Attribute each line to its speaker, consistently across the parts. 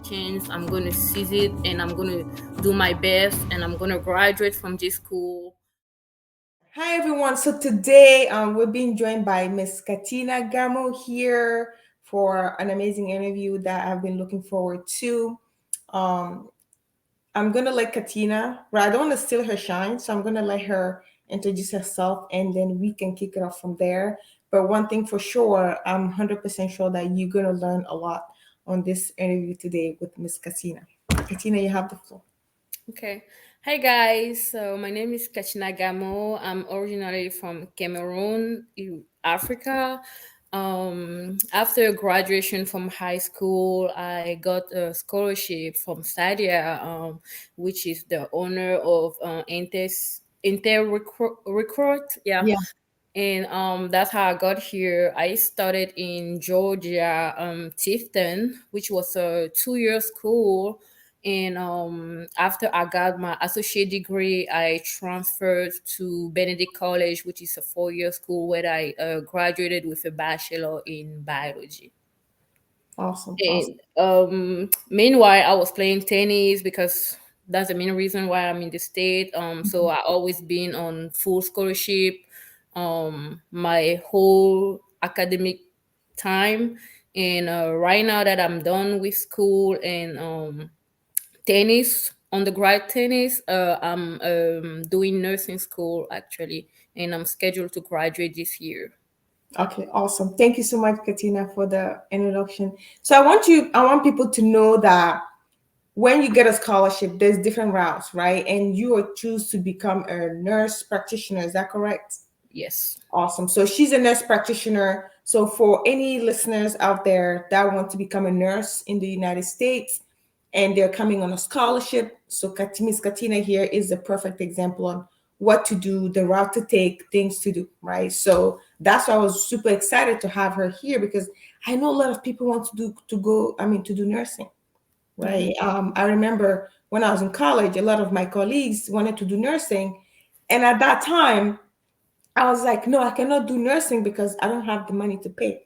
Speaker 1: chance. I'm going to seize it, and I'm going to do my best, and I'm going to graduate from this school.
Speaker 2: Hi everyone. So today we're being joined by Miss Katina Gamo here for an amazing interview that I've been looking forward to. Um, I'm gonna let Katina, right? I don't want to steal her shine, so I'm gonna let her introduce herself, and then we can kick it off from there. But one thing for sure, I'm 100% sure that you're gonna learn a lot on this interview today with Miss Katina. Katina, you have the floor.
Speaker 1: Okay. Hi guys. So my name is Kachina Gamo. I'm originally from Cameroon, Africa. After graduation from high school, I got a scholarship from Sadia, which is the owner of Inter Recruit. Yeah,
Speaker 2: Yeah.
Speaker 1: and that's how I got here. I started in Georgia, Tifton, which was a 2 year school. And after I got my associate degree, I transferred to Benedict College, which is a 4 year school where I graduated with a bachelor in biology.
Speaker 2: Awesome. Awesome.
Speaker 1: And meanwhile, I was playing tennis because that's the main reason why I'm in the state. So I always been on full scholarship, my whole academic time. And right now that I'm done with school and tennis, undergrad tennis, I'm doing nursing school actually, and I'm scheduled to graduate this year.
Speaker 2: Okay, awesome. Thank you so much, Katina, for the introduction. So I want people to know that when you get a scholarship, there's different routes, right? And you will choose to become a nurse practitioner. Is that correct?
Speaker 1: Yes.
Speaker 2: Awesome. So she's a nurse practitioner. So for any listeners out there that want to become a nurse in the United States and they're coming on a scholarship, so Miss Katina here is the perfect example on what to do, the route to take, things to do, right? So that's why I was super excited to have her here because I know a lot of people want to do nursing, right? I remember when I was in college, a lot of my colleagues wanted to do nursing, and at that time I was like, no, I cannot do nursing because I don't have the money to pay,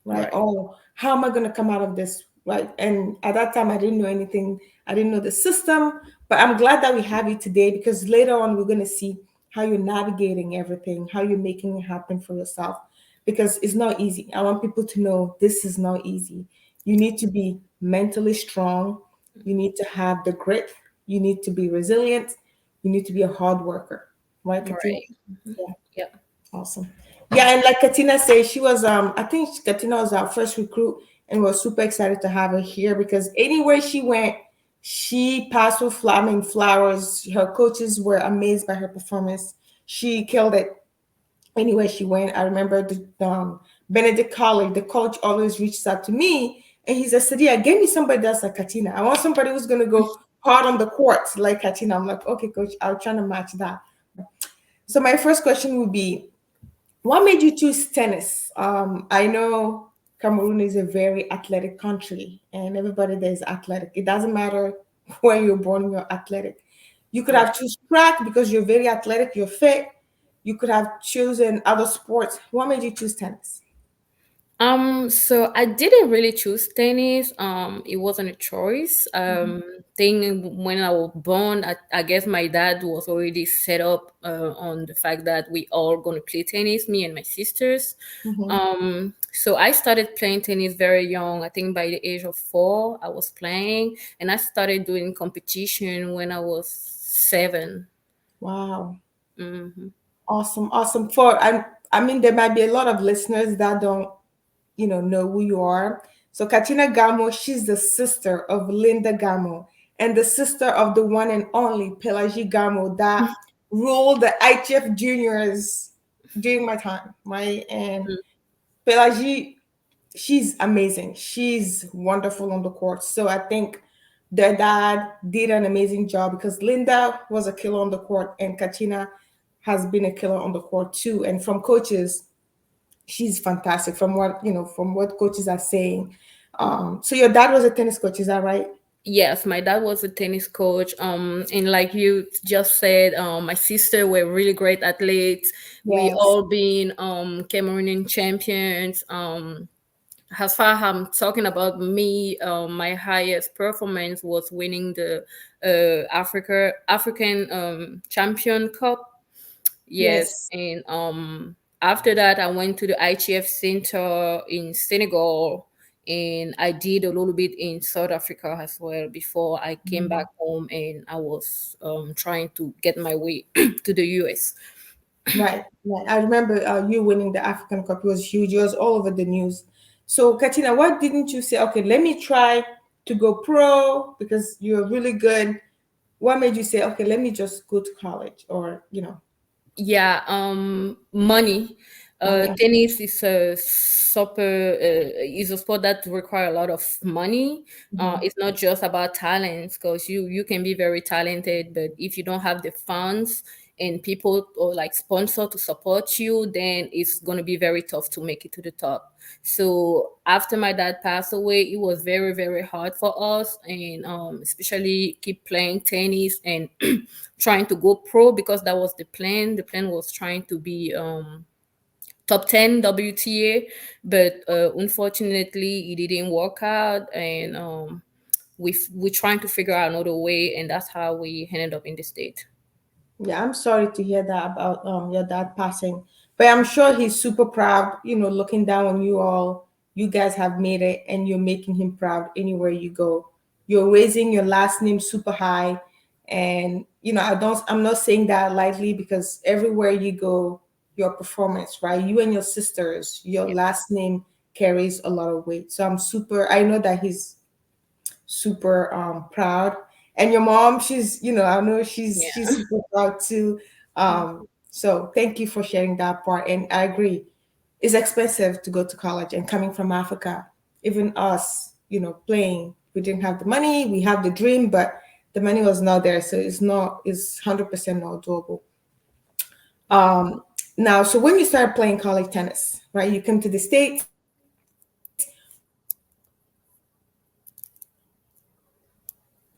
Speaker 2: right?
Speaker 1: Right.
Speaker 2: Oh, how am I going to come out of this, right? And at that time, I didn't know anything. I didn't know the system, but I'm glad that we have you today because later on, we're going to see how you're navigating everything, how you're making it happen for yourself because it's not easy. I want people to know this is not easy. You need to be mentally strong. You need to have the grit. You need to be resilient. You need to be a hard worker, right, Katina?
Speaker 1: Right. Mhm.
Speaker 2: Yeah.
Speaker 1: Yeah.
Speaker 2: Awesome. Yeah, and like Katina said, she was I think Katina was our first recruit and we're super excited to have her here because anywhere she went, she passed with flaming flowers. Her coaches were amazed by her performance. She killed it anywhere she went. I remember the Benedict College, the coach always reaches out to me and he says, Sadia, give me somebody that's like Katina. I want somebody who's gonna go hard on the court like Katina. I'm like, okay, coach, I'll try to match that. So my first question would be, what made you choose tennis? I know Cameroon is a very athletic country, and everybody there is athletic. It doesn't matter where you're born, you're athletic. You could have chosen track because you're very athletic, you're fit. You could have chosen other sports. What made you choose tennis?
Speaker 1: So I didn't really choose tennis. It wasn't a choice. Thing when I was born, I guess my dad was already set up on the fact that we all gonna play tennis, me and my sisters.
Speaker 2: Mhm.
Speaker 1: So I started playing tennis very young. I think by the age of 4, I was playing, and I started doing competition when I was 7.
Speaker 2: Wow.
Speaker 1: Hmm.
Speaker 2: Awesome. Awesome. I mean, there might be a lot of listeners that don't know who you are. So Katina Gamo, she's the sister of Linda Gamo and the sister of the one and only Pelagie Gamo that ruled the ITF juniors during my time, right? And Pelagie, she's amazing. She's wonderful on the court. So I think their dad did an amazing job because Linda was a killer on the court and Katina has been a killer on the court too. And from coaches, she's fantastic from what coaches are saying. So your dad was a tennis coach, is that right?
Speaker 1: Yes, my dad was a tennis coach. And like you just said, my sister were really great athletes. We
Speaker 2: Yes.
Speaker 1: all been Cameroonian champions. as far as I'm talking about me, my highest performance was winning the African Champion Cup. Yes,
Speaker 2: Yes.
Speaker 1: and after that, I went to the ITF Center in Senegal, and I did a little bit in South Africa as well before I came back home, and I was trying to get my way to the US.
Speaker 2: Right, right. I remember you winning the African Cup. It was huge. It was all over the news. So, Katina, what didn't you say? Okay, let me try to go pro because you're really good. What made you say, okay, let me just go to college or,
Speaker 1: Yeah, money.
Speaker 2: money?
Speaker 1: Tennis is a super is a sport that require a lot of money.
Speaker 2: Mhm.
Speaker 1: It's not just about talent because you can be very talented, but if you don't have the funds and people or like sponsor to support you, then it's gonna be very tough to make it to the top. So after my dad passed away, it was very very hard for us, and especially keep playing tennis and trying to go pro because that was the plan. The plan was trying to be top 10 WTA, but unfortunately it didn't work out, and we trying to figure out another way, and that's how we ended up in the state.
Speaker 2: Yeah, I'm sorry to hear that about your dad passing, but I'm sure he's super proud. Looking down on you all, you guys have made it, and you're making him proud anywhere you go. You're raising your last name super high, and I'm not saying that lightly because everywhere you go, your performance, right? You and your sisters, your
Speaker 1: Yeah.
Speaker 2: last name carries a lot of weight. So I'm super. I know that he's super proud. And your mom, I know she's
Speaker 1: Yeah.
Speaker 2: super proud too. So thank you for sharing that part. And I agree, it's expensive to go to college. And coming from Africa, even us, playing, we didn't have the money. We have the dream, but the money was not there. So it's 100% not doable. Um, Now, so when you started playing college tennis, right? You came to the States.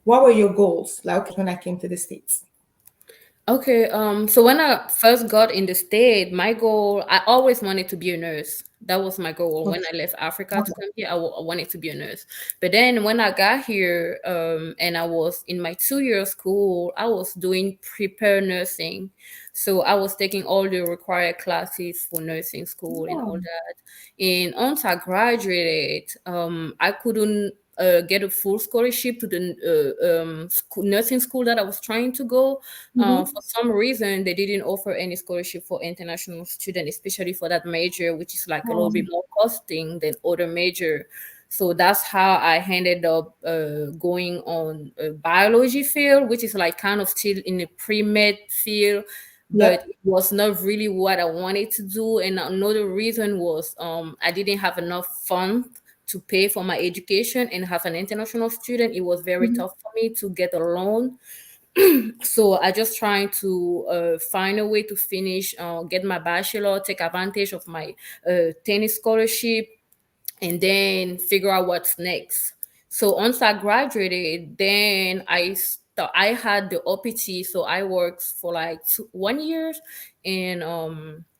Speaker 2: What were your goals? Like, okay, when I came to the States.
Speaker 1: Okay, so when I first got in the state, my goal, I always wanted to be a nurse. That was my goal. When I left Africa to come here, I wanted to be a nurse. But then when I got here, and I was in my 2 year school, I was doing prepare nursing. So I was taking all the required classes for nursing school and all
Speaker 2: Oh.
Speaker 1: that. And once I graduated, I couldn't get a full scholarship to the nursing school that I was trying to go. For
Speaker 2: Mhm.
Speaker 1: some reason, they didn't offer any scholarship for international students, especially for that major, which is like a little bit more costing than other major. So that's how I ended up going on a biology field, which is like kind of still in the pre-med field, but
Speaker 2: Yep.
Speaker 1: it was not really what I wanted to do. And another reason was I didn't have enough funds to pay for my education, and as an international student, it was very
Speaker 2: Mhm.
Speaker 1: tough for me to get a loan. So I just trying to find a way to finish, get my bachelor, take advantage of my tennis scholarship, and then figure out what's next. So once I graduated, then I had the OPT, so I worked for like 1 year, and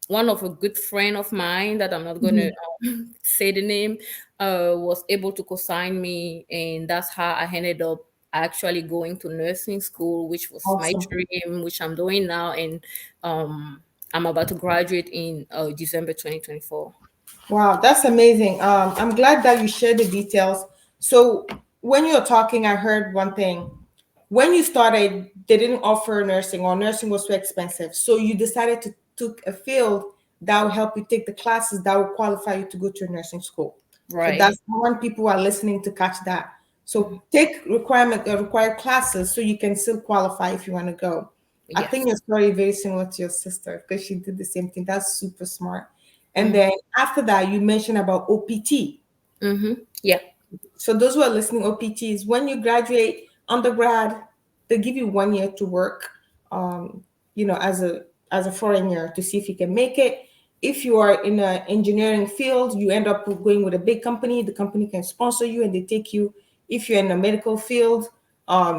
Speaker 1: one of a good friend of mine that I'm not gonna
Speaker 2: Mhm.
Speaker 1: say the name was able to co-sign me, and that's how I ended up actually going to nursing school, which was my
Speaker 2: Awesome.
Speaker 1: dream, which I'm doing now, and um, I'm about to graduate in December 2024.
Speaker 2: Wow, that's amazing. I'm glad that you shared the details. So when you were talking, I heard one thing. When you started, they didn't offer nursing, or nursing was too expensive. So you decided to took a field that will help you take the classes that will qualify you to go to a nursing school. So
Speaker 1: Right.
Speaker 2: that's I want people who are listening to catch that. So take required classes so you can still qualify if you want to go. I think
Speaker 1: Yes.
Speaker 2: your story is very similar to your sister because she did the same thing. That's super smart. And
Speaker 1: Mm-hmm.
Speaker 2: then after that, you mentioned about OPT.
Speaker 1: Mm-hmm. Yeah.
Speaker 2: So those who are listening, OPTs, when you graduate undergrad, they give you 1 year to work, um, as a foreigner to see if you can make it. If you are in an engineering field, you end up going with a big company. The company can sponsor you and they take you. If you're in a medical field,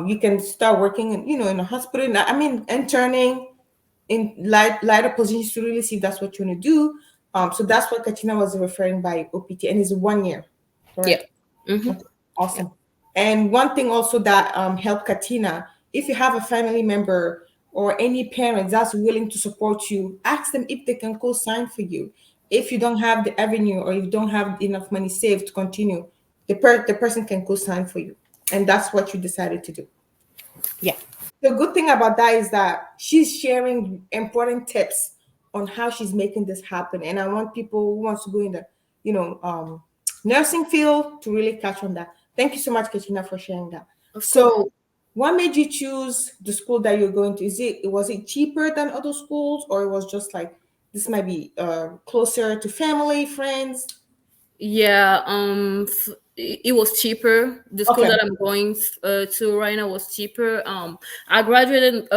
Speaker 2: you can start working, in a hospital. I mean, interning in lighter positions to really see if that's what you want to do. So that's what Katina was referring by OPT, and it's 1 year,
Speaker 1: Yeah.
Speaker 2: correct?
Speaker 1: Mm-hmm.
Speaker 2: Okay, awesome. And one thing also that helped Katina, if you have a family member or any parents that's willing to support you, ask them if they can co-sign for you. If you don't have the avenue or you don't have enough money saved to continue, the person can co-sign for you, and that's what you decided to do.
Speaker 1: Yeah.
Speaker 2: The good thing about that is that she's sharing important tips on how she's making this happen. And I want people who wants to go in the, you know, nursing field to really catch on that. Thank you so much, Katrina, for sharing that.
Speaker 1: Of course.
Speaker 2: So, what made you choose the school that you're going to? Was it cheaper than other schools, or it was just like this might be closer to family, friends?
Speaker 1: Yeah, it was cheaper. The school
Speaker 2: Okay.
Speaker 1: that I'm going to right now was cheaper. I graduated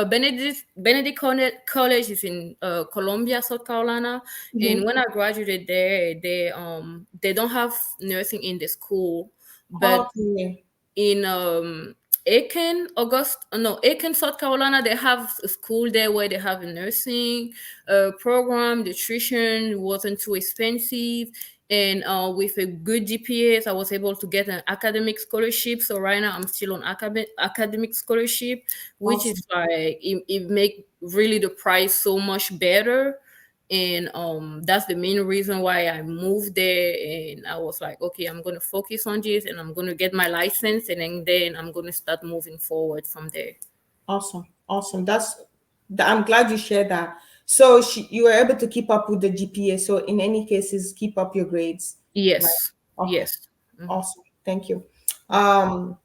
Speaker 1: College is in Columbia, South Carolina, and
Speaker 2: Mhm.
Speaker 1: when I graduated there, they don't have nursing in the school, but
Speaker 2: Okay.
Speaker 1: in Aiken, South Carolina, they have a school there where they have a nursing program. The tuition wasn't too expensive, and with a good GPA, I was able to get an academic scholarship. So right now, I'm still on academic scholarship, which is
Speaker 2: Awesome.
Speaker 1: like it make really the price so much better. And that's the main reason why I moved there. And I was like, okay, I'm going to focus on this, and I'm going to get my license, and then I'm going to start moving forward from there.
Speaker 2: Awesome. Awesome. I'm glad you shared that. So you were able to keep up with the GPA. So in any cases, keep up your grades. Right.
Speaker 1: Yes.
Speaker 2: Okay.
Speaker 1: Yes. Mhm.
Speaker 2: Awesome. Thank you. Um,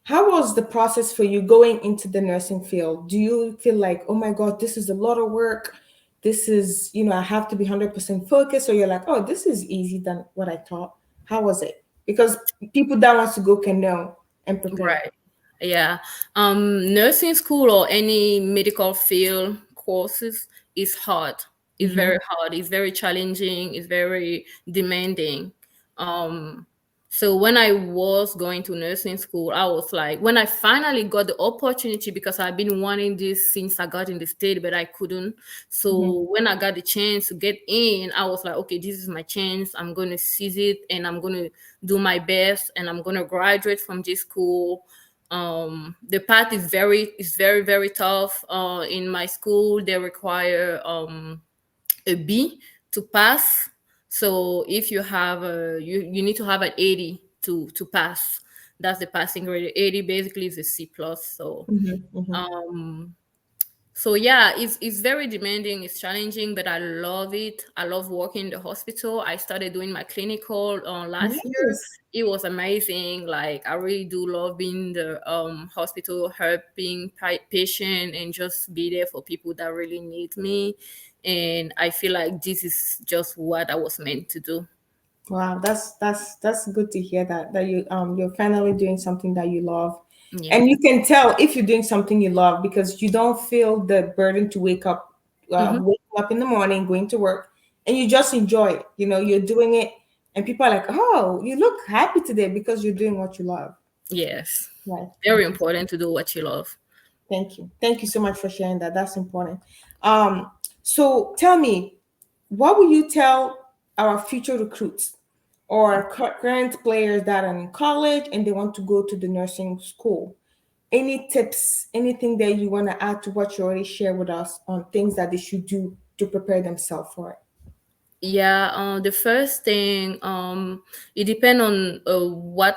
Speaker 2: how was the process for you going into the nursing field? Do you feel like, oh my God, this is a lot of work? This is, I have to be 100% focused. Or you're like, oh, this is easy than what I thought. How was it? Because people that wants to go can know and prepare.
Speaker 1: Right. Yeah. Nursing school or any medical field courses is hard. It's
Speaker 2: Mm-hmm.
Speaker 1: very hard. It's very challenging. It's very demanding. Um, so when I was going to nursing school, I was like, when I finally got the opportunity, because I've been wanting this since I got in the state, but I couldn't.
Speaker 2: Mm-hmm.
Speaker 1: So when I got the chance to get in, I was like, okay, this is my chance. I'm going to seize it, and I'm going to do my best, and I'm going to graduate from this school. The path is very tough. In my school, they require a B to pass. So if you have you need to have an 80 to pass. That's the passing grade. 80 basically is a C plus. So
Speaker 2: Mm-hmm. Mm-hmm.
Speaker 1: um so yeah, it's very demanding, it's challenging, but I love it. I love working in the hospital. I started doing my clinical last year.
Speaker 2: Nice.
Speaker 1: It was amazing. Like I really do love being in the hospital, helping patient, and just be there for people that really need me. And I feel like this is just what I was meant to do.
Speaker 2: Wow, that's good to hear that you're finally doing something that you love.
Speaker 1: Yeah.
Speaker 2: And you can tell if you're doing something you love because you don't feel the burden to
Speaker 1: Hmm.
Speaker 2: waking up in the morning, going to work, and you just enjoy it. You're doing it, and people are like, "Oh, you look happy today because you're doing what you love."
Speaker 1: Yes.
Speaker 2: Right.
Speaker 1: Very
Speaker 2: Okay.
Speaker 1: important to do what you love.
Speaker 2: Thank you. Thank you so much for sharing that. That's important. Um, so tell me, what will you tell our future recruits or current players that are in college and they want to go to the nursing school? Any tips, anything that you want to add to what you already shared with us on things that they should do to prepare themselves for it?
Speaker 1: Yeah, the first thing, it depends on what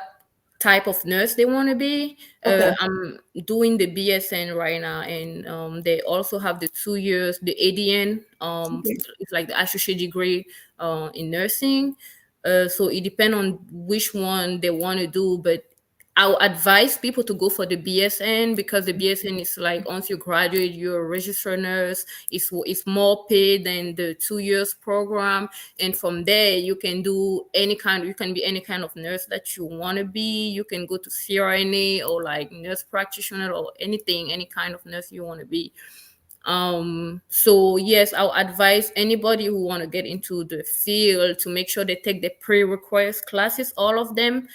Speaker 1: type of nurse they want to be.
Speaker 2: Okay.
Speaker 1: I'm doing the BSN right now, and they also have the 2 years, the ADN.
Speaker 2: Okay.
Speaker 1: It's like the associate degree in nursing. So it depends on which one they want to do, but I would advise people to go for the BSN, because the BSN is like once you graduate, you're a registered nurse. It's more paid than the 2 years program, and from there you can do you can be any kind of nurse that you want to be. You can go to CRNA or like nurse practitioner or anything, any kind of nurse you want to be. So yes, I'll advise anybody who want to get into the field to make sure they take the pre-request classes, all of them,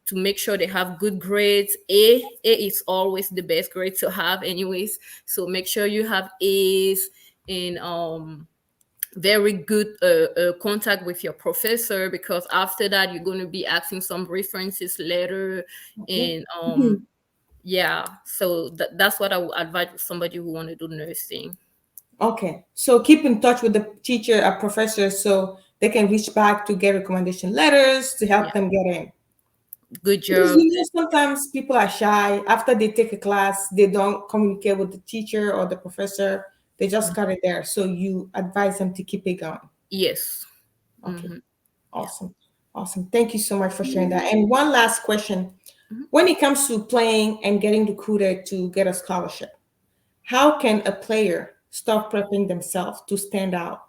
Speaker 1: to make sure they have good grades. A is always the best grade to have anyways. So make sure you have A's in very good contact with your professor, because after that you're going to be asking some references later.
Speaker 2: Okay.
Speaker 1: And
Speaker 2: Mhm.
Speaker 1: yeah, so that's what I would advise somebody who want to do nursing.
Speaker 2: Okay. So keep in touch with the teacher, a professor, so they can reach back to get recommendation letters to
Speaker 1: Yeah,
Speaker 2: help them get in.
Speaker 1: good
Speaker 2: Because
Speaker 1: job.
Speaker 2: sometimes people are shy. After they take a class, they don't communicate with the teacher or the professor. They just cut it there. So you advise them to keep it going.
Speaker 1: Yes.
Speaker 2: Okay.
Speaker 1: Yeah.
Speaker 2: Awesome. Awesome. Thank you so much for sharing that. And one last question.
Speaker 1: Mhm.
Speaker 2: When it comes to playing and getting recruited to get a scholarship, how can a player start prepping themselves to stand out?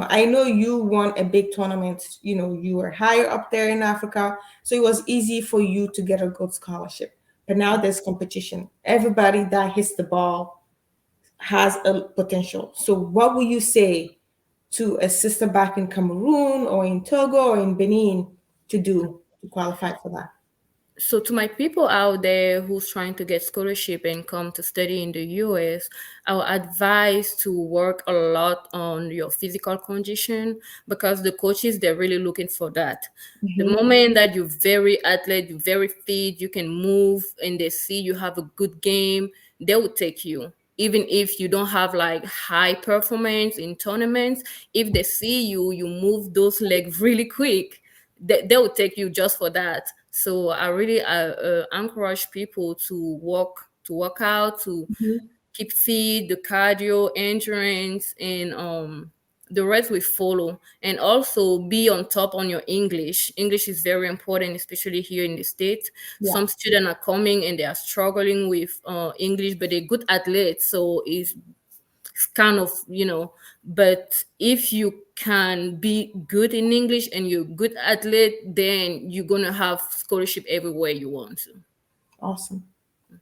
Speaker 2: I know you won a big tournament. You were higher up there in Africa, so it was easy for you to get a good scholarship. But now there's competition. Everybody that hits the ball has a potential. So what would you say to a sister back in Cameroon or in Togo or in Benin to do to qualify for that?
Speaker 1: So to my people out there who's trying to get scholarship and come to study in the US, I would advise to work a lot on your physical condition, because the coaches, they're really looking for that. The
Speaker 2: Hmm.
Speaker 1: moment that you're very athlete, you're very fit, you can move, and they see you have a good game, they will take you. Even if you don't have like high performance in tournaments, if they see you move those legs really quick, they will take you just for that. So I really encourage people to work out, to keep fit, the cardio, endurance, and the rest will follow. And also be on top on your English. English is very important, especially here in the States.
Speaker 2: Yeah,
Speaker 1: Some students are coming and they are struggling with English, but they're good athletes. So it's kind of, but if you can be good in English and you're good athlete, then you're gonna have scholarship everywhere you want to.
Speaker 2: awesome.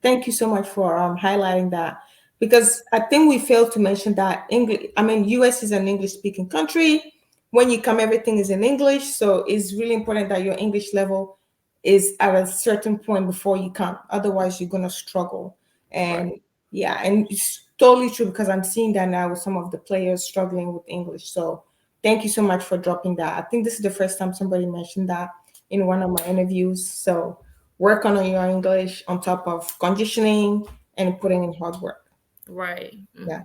Speaker 2: Thank you so much for highlighting that, because I think we failed to mention that English. I mean, US is an English speaking country. When you come, everything is in English, so it's really important that your English level is at a certain point before you come. Otherwise, you're gonna struggle.
Speaker 1: Right.
Speaker 2: And yeah, and it's totally true because I'm seeing that now with some of the players struggling with English. So thank you so much for dropping that. I think this is the first time somebody mentioned that in one of my interviews. So work on your English on top of conditioning and putting in hard work.
Speaker 1: Right.
Speaker 2: Yeah.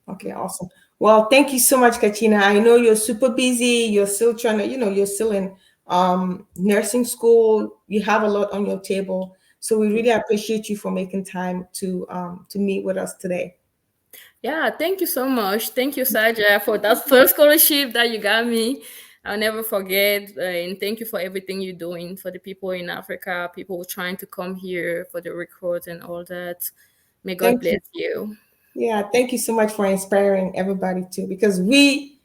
Speaker 2: Okay, awesome. Well, thank you so much, Katrina. I know you're super busy. You're still trying to, you're still in nursing school. You have a lot on your table. So we really appreciate you for making time to meet with us today.
Speaker 1: Yeah, thank you so much. Thank you, Saja, for that first scholarship that you got me. I'll never forget. And thank you for everything you're doing for the people in Africa, people trying to come here for the records and all that. May God
Speaker 2: Thank you.
Speaker 1: bless you.
Speaker 2: Yeah, thank you so much for inspiring everybody too, because we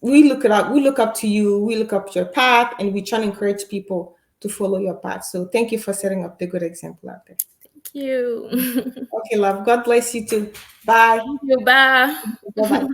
Speaker 2: look up to you, we look up your path, and we try to encourage people to follow your path. So thank you for setting up the good example out there.
Speaker 1: Thank you.
Speaker 2: Okay, love. God bless you too. Bye.
Speaker 1: Thank you. Bye.
Speaker 2: Bye bye.